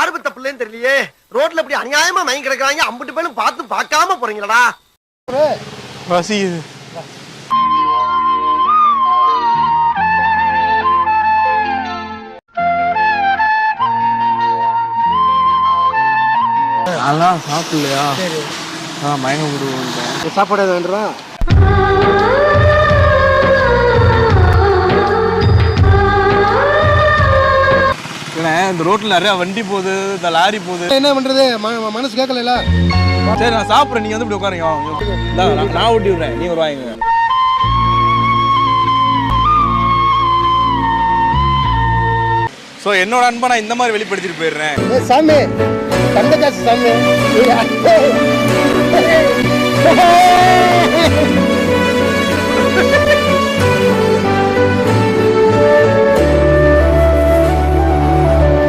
யாரு பத்த பிள்ளைன்னு தெரியலையே. ரோட்ல இப்படி அநியாயமா மயங்கி கிடக்குறாங்க. அம்பிட்டு பேரும் பார்த்து பார்க்காம போறீங்களடா. வசிக்குது. அதெல்லாம் சாப்பிடலையா? மயங்க விடுவோம். சாப்பாடு வேண்டுறோம். இந்த ரோட்ல நிறைய வண்டி போகுது, இந்த லாரி போகுது. என்ன பண்றது, மனசு கேட்கல. சரி நான் சாப்பிட்றேன், நீங்க வந்து இப்படி உட்காருங்க. நான் ஊட்டி விடுறேன், நீங்க ஒரு வாங்க. ஸோ என்னோட அன்பை நான் இந்த மாதிரி வெளிப்படுத்திட்டு போயிடுறேன். சாமி கண்டகாசு சாமி.